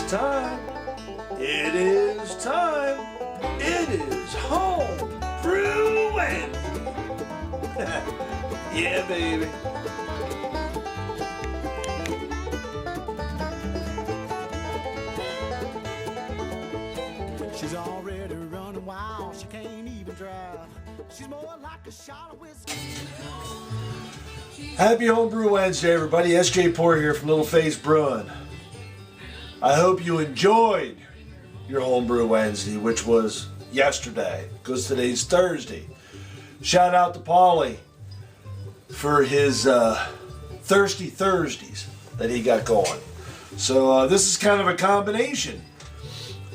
time. It is time. It is Homebrew Wednesday. Yeah, baby. She's already running wild. She can't even drive. She's more like a shot of whiskey. Happy Homebrew Wednesday, everybody. Sjporr here from Little Face Brewing. I hope you enjoyed your Homebrew Wednesday, which was yesterday, because today's Thursday. Shout out to Paulie for his Thirsty Thursdays that he got going. So this is kind of a combination.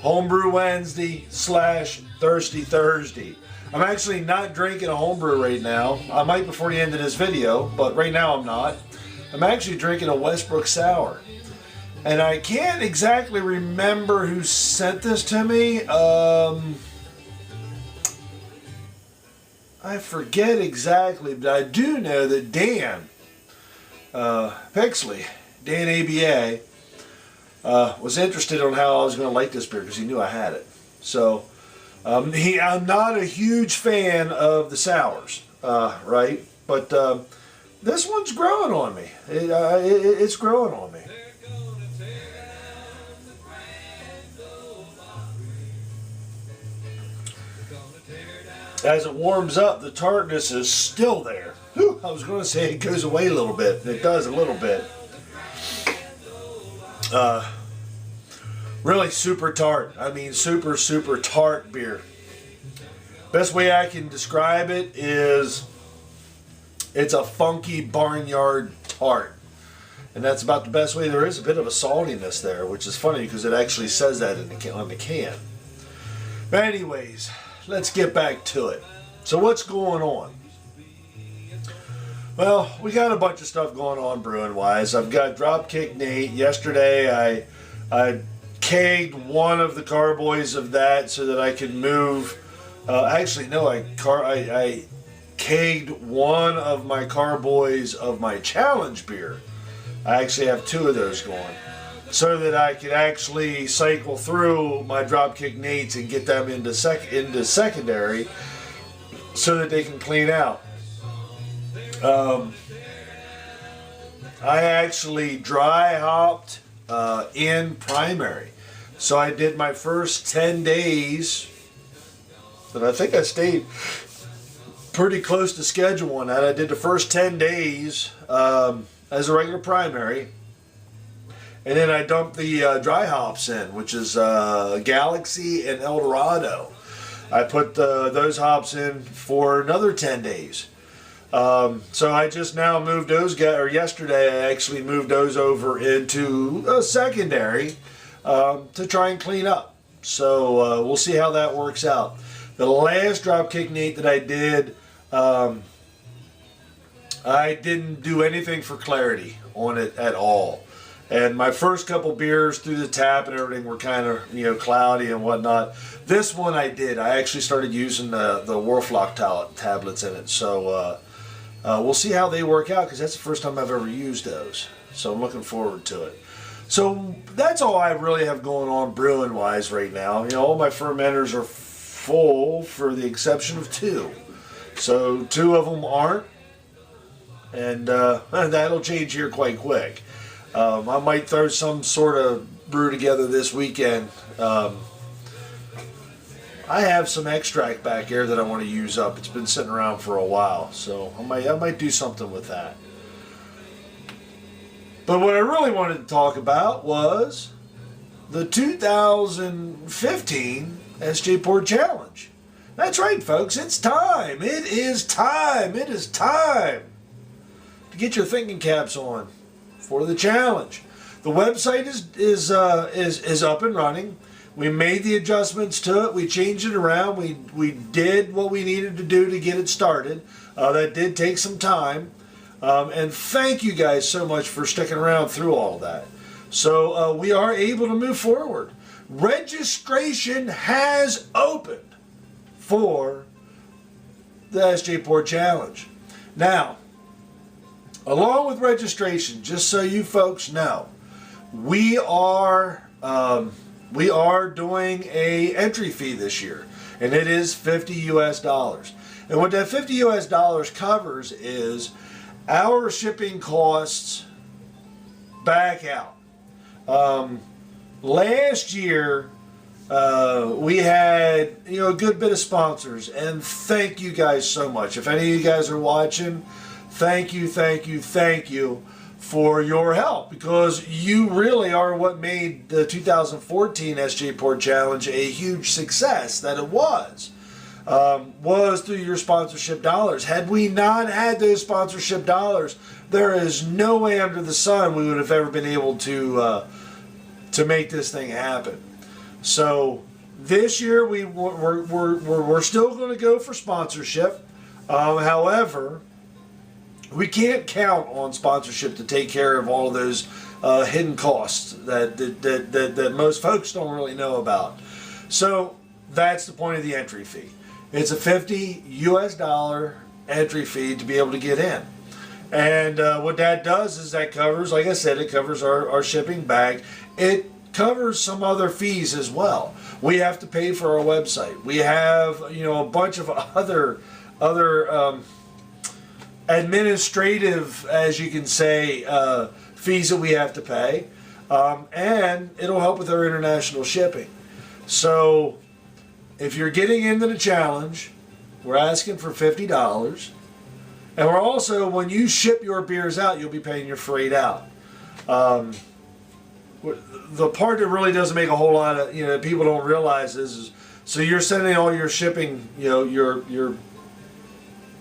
Homebrew Wednesday / Thirsty Thursday. I'm actually not drinking a homebrew right now. I might before the end of this video, but right now I'm not. I'm actually drinking a Westbrook Sour. And I can't exactly remember who sent this to me. I forget exactly, but I do know that Dan Pixley, Dan ABA, was interested on how I was going to like this beer because he knew I had it. So I'm not a huge fan of the sours, right? But this one's growing on me. It's growing on me. As it warms up, the tartness is still there. Whew, I was going to say it goes away a little bit. It does a little bit. Really super tart. I mean super tart beer. Best way I can describe it is it's a funky barnyard tart. And that's about the best way. There is a bit of a saltiness there, which is funny because it actually says that on the can. But anyways, let's get back to it. So what's going on? Well, we got a bunch of stuff going on brewing wise. I've got Dropkick Nate. Yesterday I kegged one of the carboys of that so that I could move. Actually, no, I kegged one of my carboys of my challenge beer. I actually have two of those going, so that I could actually cycle through my Dropkick Nates and get them into secondary, so that they can clean out. I actually dry hopped in primary. So I did my first 10 days, and I think I stayed pretty close to schedule on that. I did the first 10 days as a regular primary, and then I dumped the dry hops in, which is Galaxy and Eldorado. I put those hops in for another 10 days. So I just now moved those or yesterday I actually moved those over into a secondary to try and clean up. So we'll see how that works out. The last Dropkick Nate that I did, I didn't do anything for clarity on it at all. And my first couple beers through the tap and everything were kind of, cloudy and whatnot. This one I did. I actually started using the Warflock tablets in it. So we'll see how they work out, because that's the first time I've ever used those. So I'm looking forward to it. So that's all I really have going on brewing wise right now. All my fermenters are full for the exception of two. So two of them aren't. And that'll change here quite quick. I might throw some sort of brew together this weekend. I have some extract back here that I want to use up. It's been sitting around for a while, so I might do something with that. But what I really wanted to talk about was the 2015 Sjporr Challenge. That's right, folks. It's time. It is time. It is time to get your thinking caps on for the challenge. The website is up and running. We made the adjustments to it. We changed it around. We did what we needed to do to get it started. That did take some time. And thank you guys so much for sticking around through all of that. So we are able to move forward. Registration has opened for the Sjporr Challenge. Now, along with registration, just so you folks know, we are we are doing a entry fee this year, and it is $50 US. And what that $50 US covers is our shipping costs back out. Last year, we had a good bit of sponsors, and thank you guys so much. If any of you guys are watching, thank you for your help, because you really are what made the 2014 Sjporr Challenge a huge success that it was through your sponsorship dollars. Had we not had those sponsorship dollars, there is no way under the sun we would have ever been able to make this thing happen. So this year we're still going to go for sponsorship. However, we can't count on sponsorship to take care of all of those hidden costs that most folks don't really know about. So that's the point of the entry fee. It's a $50 US entry fee to be able to get in. And what that does is that covers, like I said, it covers our shipping bag. It covers some other fees as well. We have to pay for our website. We have a bunch of other administrative, as you can say, fees that we have to pay, and it'll help with our international shipping. So if you're getting into the challenge, we're asking for $50, and we're also, when you ship your beers out, you'll be paying your freight out. The part that really doesn't make a whole lot of people don't realize is so you're sending all your shipping, your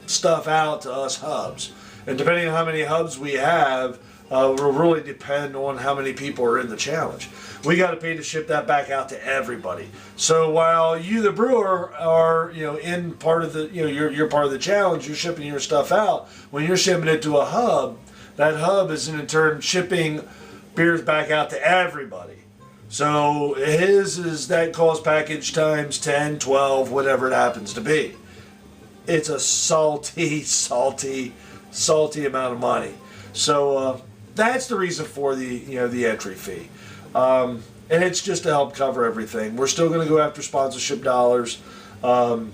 stuff out to us hubs, and depending on how many hubs we have, will really depend on how many people are in the challenge. We got to pay to ship that back out to everybody. So while you, the brewer, are in part of the you're part of the challenge, you're shipping your stuff out. When you're shipping it to a hub, that hub is in turn shipping beers back out to everybody. So his is that cost package times 10, 12, whatever it happens to be. It's a salty amount of money. So that's the reason for the entry fee, and it's just to help cover everything. We're still going to go after sponsorship dollars, and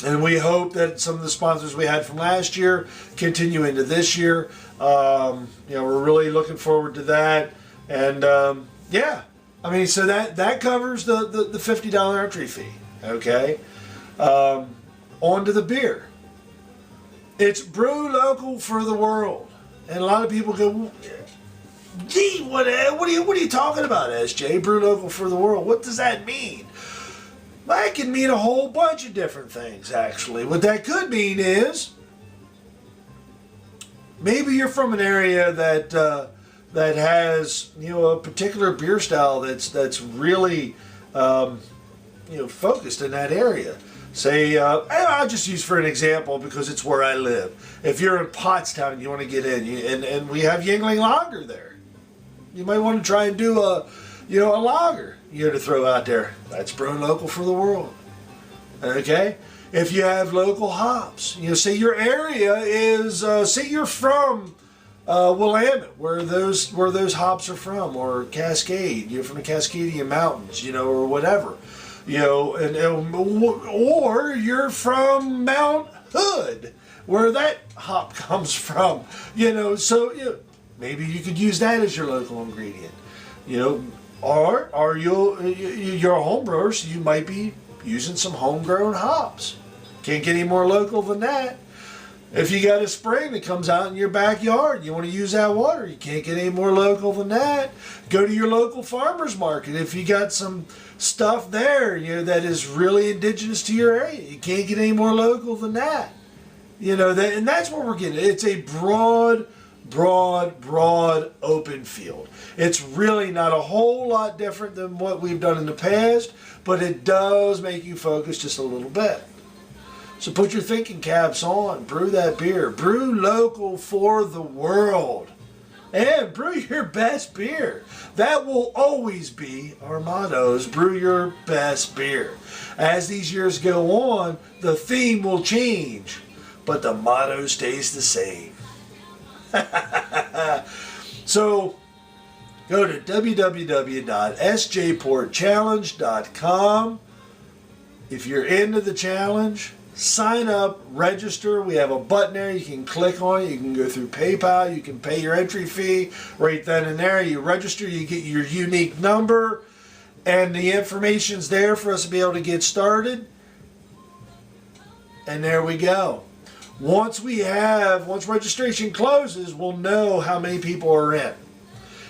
we hope that some of the sponsors we had from last year continue into this year. We're really looking forward to that, and so that covers the $50 entry fee. Okay. On to the beer. It's brew local for the world. And a lot of people go, gee, what are you talking about, SJ? Brew local for the world. What does that mean? That can mean a whole bunch of different things, actually. What that could mean is maybe you're from an area that has a particular beer style that's really focused in that area. Say, I'll just use for an example because it's where I live. If you're in Pottstown and you want to get in, and we have Yingling Lager there, you might want to try and do a lager, to throw out there. That's brewing local for the world. Okay? If you have local hops, say your area is, say you're from Willamette, where those hops are from, or Cascade, you're from the Cascadian Mountains, or whatever. Or you're from Mount Hood, where that hop comes from, so maybe you could use that as your local ingredient, or you're a home brewer, so you might be using some homegrown hops. Can't get any more local than that. If you got a spring that comes out in your backyard, you want to use that water, you can't get any more local than that. Go to your local farmer's market. If you got some stuff there, that is really indigenous to your area, you can't get any more local than that. And that's what we're getting. It's a broad open field. It's really not a whole lot different than what we've done in the past, but it does make you focus just a little bit. So put your thinking caps on, brew that beer, brew local for the world, and brew your best beer. That will always be our mottos, brew your best beer. As these years go on, the theme will change, but the motto stays the same. So Go to www.sjportchallenge.com. If you're into the challenge, sign up, register. We have a button there. You can click on it. You can go through PayPal. You can pay your entry fee right then and there. You register. You get your unique number. And the information's there for us to be able to get started. And there we go. Once registration closes, we'll know how many people are in.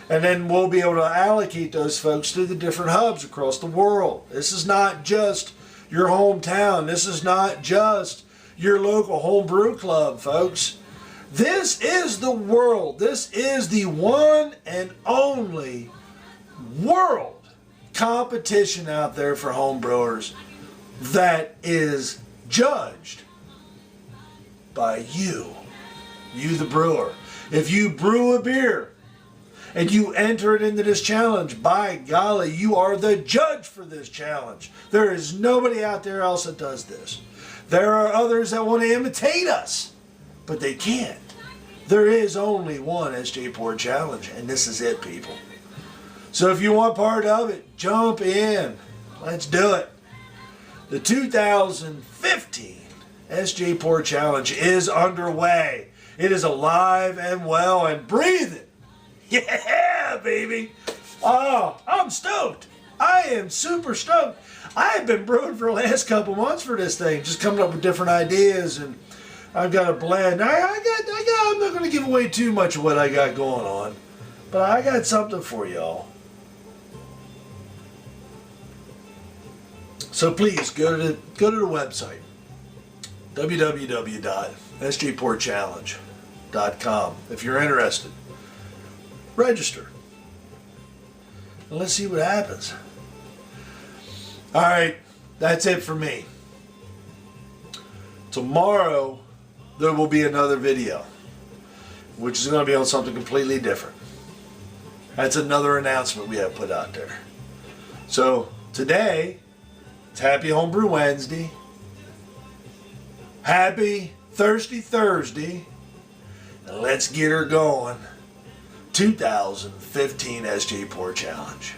And then we'll be able to allocate those folks to the different hubs across the world. This is not just your hometown. This is not just your local homebrew club, folks. This is the world. This is the one and only world competition out there for homebrewers that is judged by you the brewer. If you brew a beer and you enter it into this challenge, by golly, you are the judge for this challenge. There is nobody out there else that does this. There are others that want to imitate us, but they can't. There is only one Sjporr challenge, and this is it, people. So if you want part of it, jump in. Let's do it. The 2015 Sjporr challenge is underway. It is alive and well and breathing. Yeah, baby. Oh, I'm stoked. I am super stoked. I've been brewing for the last couple months for this thing, just coming up with different ideas, and I've got a blend. I'm not going to give away too much of what I got going on, but I got something for y'all. So please go to the website, www.sjportchallenge.com. If you're interested, register. And let's see what happens. All right, that's it for me. Tomorrow, there will be another video, which is going to be on something completely different. That's another announcement we have put out there. So today, it's Happy Homebrew Wednesday. Happy Thirsty Thursday. And let's get her going. 2015 Sjporr Challenge.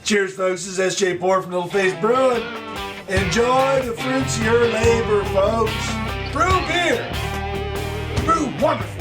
Cheers, folks. This is Sjporr from Little Face Brewing. Enjoy the fruits of your labor, folks. Brew beer. Brew wonderful.